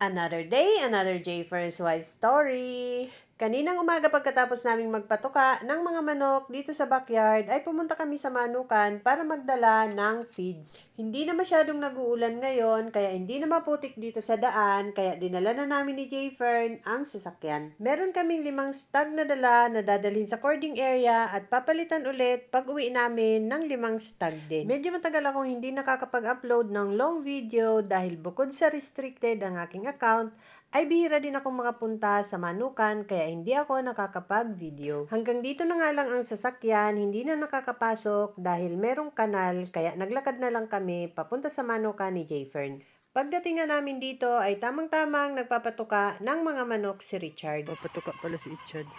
Another day, another J First Wife story. Kaninang umaga pagkatapos naming magpatuka ng mga manok dito sa backyard ay pumunta kami sa manukan para magdala ng feeds. Hindi na masyadong nag-uulan ngayon kaya hindi na maputik dito sa daan kaya dinala na namin ni J Fern ang sasakyan. Meron kaming 5 stag na dala na dadalhin sa cording area at papalitan ulit pag uwi namin ng 5 stag din. Medyo matagal akong hindi nakakapag-upload ng long video dahil bukod sa restricted ang aking account, ay bihira din akong makapunta sa manukan kaya hindi ako nakakapag-video. Hanggang dito na nga lang ang sasakyan, hindi na nakakapasok dahil merong kanal kaya naglakad na lang kami papunta sa manukan ni J Fern. Pagdating nga namin dito ay tamang-tamang nagpapatuka ng mga manok si Richard. Papatuka pala si Richard.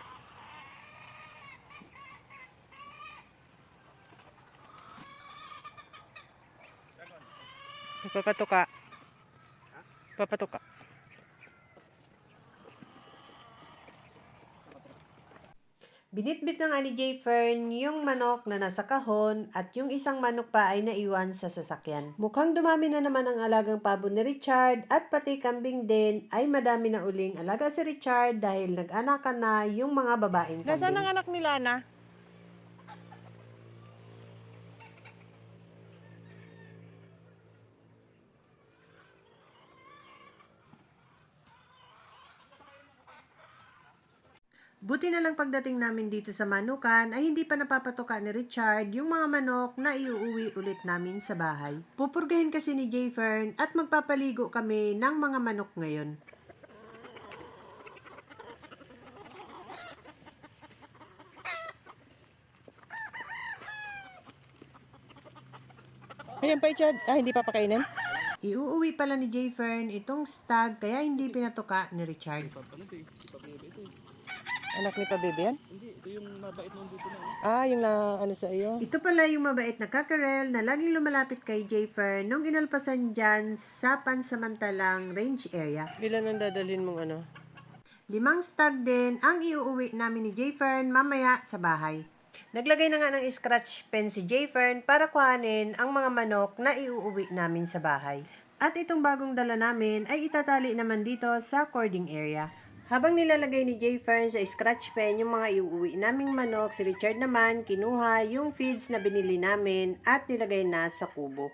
Papatuka. Papatuka. Binitbit ng ani J Fern yung manok na nasa kahon at yung isang manok pa ay naiwan sa sasakyan. Mukhang dumami na naman ang alagang pabo ni Richard at pati kambing din ay madami na uling alaga si Richard dahil nag-anakan na yung mga babaeng kambing. Nasaan ang anak ni Lana? Buti na lang pagdating namin dito sa manukan ay hindi pa napapatuka ni Richard yung mga manok na iuuwi ulit namin sa bahay. Pupurgahin kasi ni J Fern at magpapaligo kami ng mga manok ngayon. Ayan pa Richard. Hindi pa pakainin? Iuuwi pala ni J Fern itong stag kaya hindi pinatuka ni Richard. Anak ni Pabebe yan? Hindi, ito yung mabait nung dito na. Yung na ano sa iyo? Ito pala yung mabait na kakarel na laging lumalapit kay J Fern nung inalpasan dyan sa pansamantalang range area. Ilan ang dadalhin mong ano? 5 stag din ang iuuwi namin ni J Fern mamaya sa bahay. Naglagay na nga ng scratch pen si J Fern para kuhanin ang mga manok na iuuwi namin sa bahay. At itong bagong dala namin ay itatali naman dito sa cording area. Habang nilalagay ni J Fern sa scratch pen yung mga iuuwi naming manok, si Richard naman kinuha yung feeds na binili namin at nilagay na sa kubo.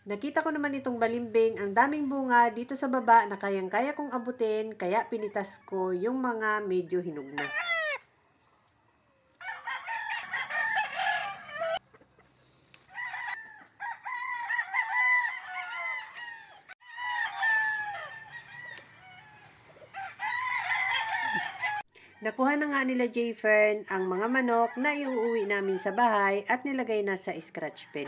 Nakita ko naman itong balimbing, ang daming bunga dito sa baba na kayang-kaya kong abutin kaya pinitas ko yung mga medyo hinog na. Nakuha na nga nila J Fern ang mga manok na iuuwi namin sa bahay at nilagay na sa scratch pen.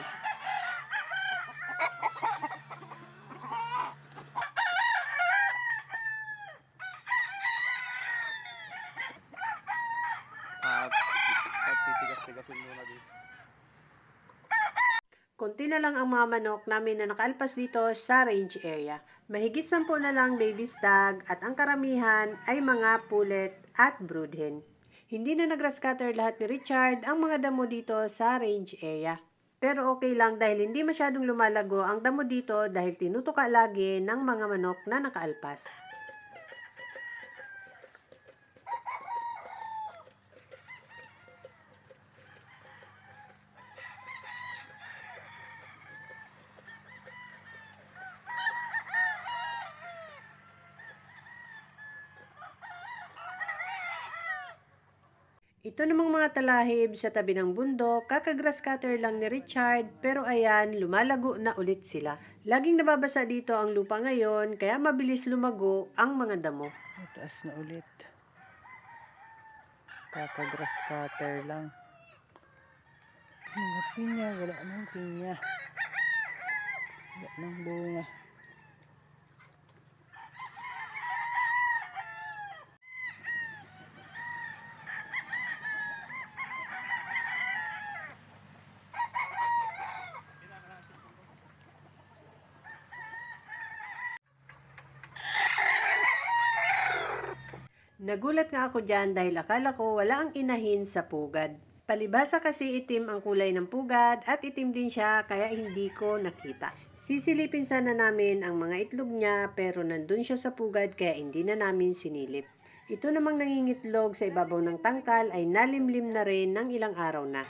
Titigas-tigasin muna dito. Konti na lang ang mga manok namin na nakaalpas dito sa range area. Mahigit 10 na lang baby stag at ang karamihan ay mga pullet at brood hen. Hindi na nag-grass cutter lahat ni Richard ang mga damo dito sa range area. Pero okay lang dahil hindi masyadong lumalago ang damo dito dahil tinutuka lagi ng mga manok na nakaalpas. Ito namang mga talahib sa tabi ng bundok, kakagrass cutter lang ni Richard, pero ayan, lumalago na ulit sila. Laging nababasa dito ang lupa ngayon, kaya mabilis lumago ang mga damo. Taas na ulit. Kaka-grass cutter lang. Mga pinya, wala nang pinya. Wala nang bunga. Nagulat nga ako dyan dahil akala ko wala ang inahin sa pugad. Palibhasa kasi itim ang kulay ng pugad at itim din siya kaya hindi ko nakita. Sisilipin sana namin ang mga itlog niya pero nandun siya sa pugad kaya hindi na namin sinilip. Ito namang nangingitlog sa ibabaw ng tangkal ay nalimlim na rin ng ilang araw na.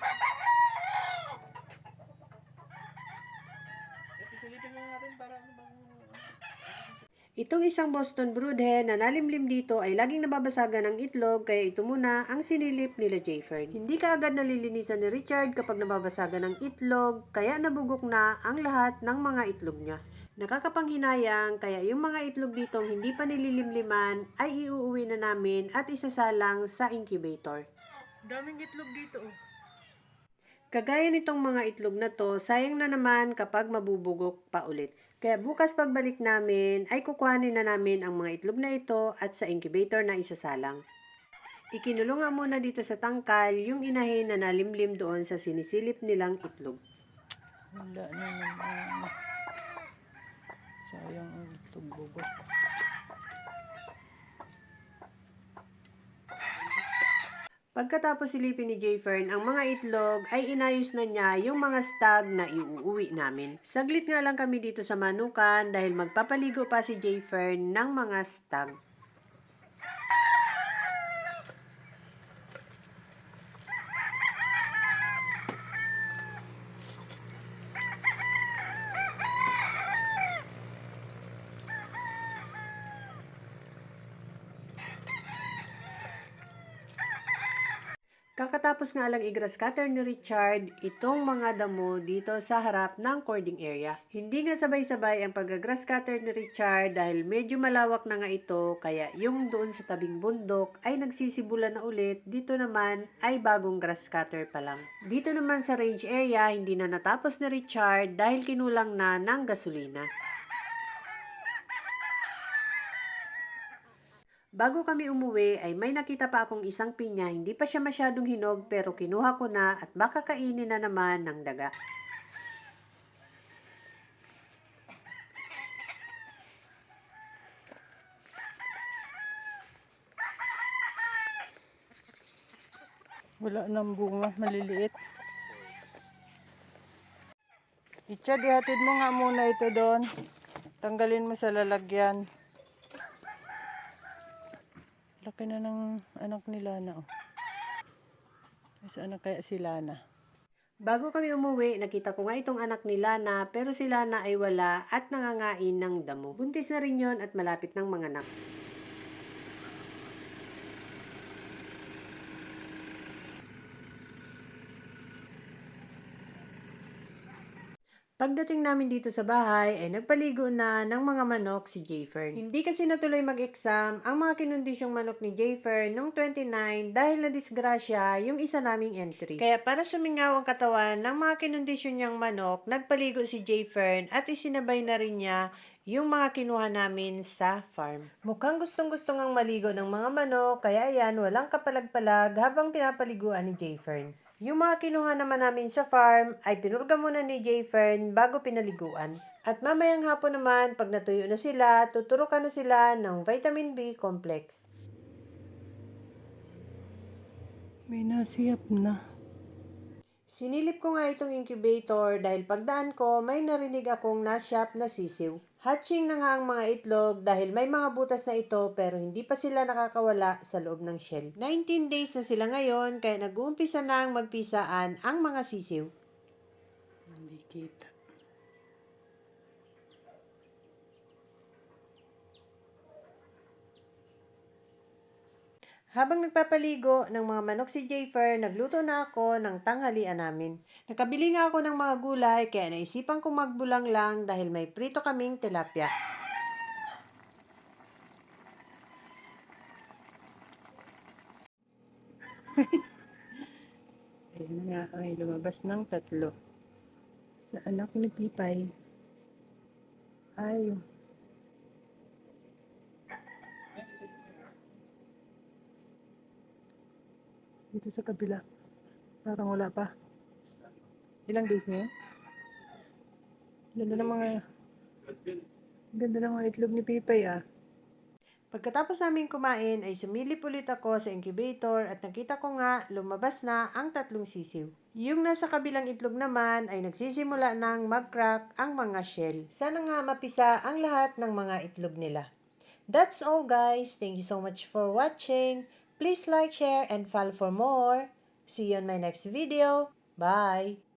Itong isang Boston Broodhen na nalimlim dito ay laging nababasagan ng itlog kaya ito muna ang sinilip nila Jayfern. Hindi kaagad nalilinisan ni Richard kapag nababasagan ng itlog kaya nabugok na ang lahat ng mga itlog niya. Nakakapanghinayang kaya yung mga itlog ditong hindi pa nililimliman ay iuuwi na namin at isasalang sa incubator. Daming itlog dito oh. Kagaya nitong mga itlog na to, sayang na naman kapag mabubugok pa ulit. Kaya bukas pagbalik namin ay kukuhanin na namin ang mga itlog na ito at sa incubator na isasalang. Ikinulong nga muna dito sa tangkal yung inahin na nalimlim doon sa sinisilip nilang itlog. Wala na naman. Sayang ang itlog bubok. Pagkatapos silipin ni Jayfern ang mga itlog ay inayos na niya yung mga stag na iuuwi namin. Saglit nga lang kami dito sa manukan dahil magpapaligo pa si Jayfern ng mga stag. Kakatapos nga lang i-grass cutter ni Richard itong mga damo dito sa harap ng cording area. Hindi nga sabay-sabay ang pag-grass cutter ni Richard dahil medyo malawak na nga ito kaya yung doon sa tabing bundok ay nagsisibulan na ulit. Dito naman ay bagong grass cutter pa lang. Dito naman sa range area hindi na natapos ni Richard dahil kinulang na ng gasolina. Bago kami umuwi ay may nakita pa akong isang pinya, hindi pa siya masyadong hinog pero kinuha ko na at baka kainin na naman ng daga. Wala nang bunga, maliliit. Richard, ihatid mo nga muna ito doon. Tanggalin mo sa lalagyan. Laki na ng anak ni Lana oh. Sa anak kaya si Lana? Bago kami umuwi, nakita ko nga itong anak ni Lana pero si Lana ay wala at nangangain ng damo. Buntis na rin yon at malapit ng manganak. Pagdating namin dito sa bahay ay nagpaligo na ng mga manok si Jayfern. Hindi kasi natuloy mag-exam ang mga kinondisyong manok ni Jayfern noong 29 dahil na-disgrasya yung isa naming entry. Kaya para sumingaw ang katawan ng mga kinondisyon niyang manok, nagpaligo si Jayfern at isinabay na rin niya yung mga kinuha namin sa farm. Mukhang gustong-gusto ngang maligo ng mga manok kaya yan walang kapalag-palag habang pinapaliguan ni Jayfern. Yung mga kinuha naman namin sa farm ay pinurga muna ni Jayfern bago pinaliguan. At mamayang hapon naman, pag natuyo na sila, tuturukan na sila ng vitamin B complex. May nasiyap na. Sinilip ko nga itong incubator dahil pagdaan ko may narinig akong nasyap na sisiw. Hatching na nga ang mga itlog dahil may mga butas na ito pero hindi pa sila nakakawala sa loob ng shell. 19 days na sila ngayon kaya nag-uumpisa na ang magpisaan ang mga sisiw. Hindi kita. Habang nagpapaligo ng mga manok si Jayfern, nagluto na ako ng tanghalian namin. Nakabili nga ako ng mga gulay kaya naisipan kong magbulang lang dahil may prito kaming tilapia. Ayan nga ay lumabas ng 3. Sa anak ni Pipay. Ay. Dito sa kabila. Parang wala pa. Ilang days na yun? Ganda ng mga itlog ni Pipay ah. Pagkatapos namin kumain ay sumilip ulit ako sa incubator at nakita ko nga lumabas na ang 3 sisiw. Yung nasa kabilang itlog naman ay nagsisimula ng mag-crack ang mga shell. Sana nga mapisa ang lahat ng mga itlog nila. That's all guys. Thank you so much for watching. Please like, share, and follow for more. See you on my next video. Bye!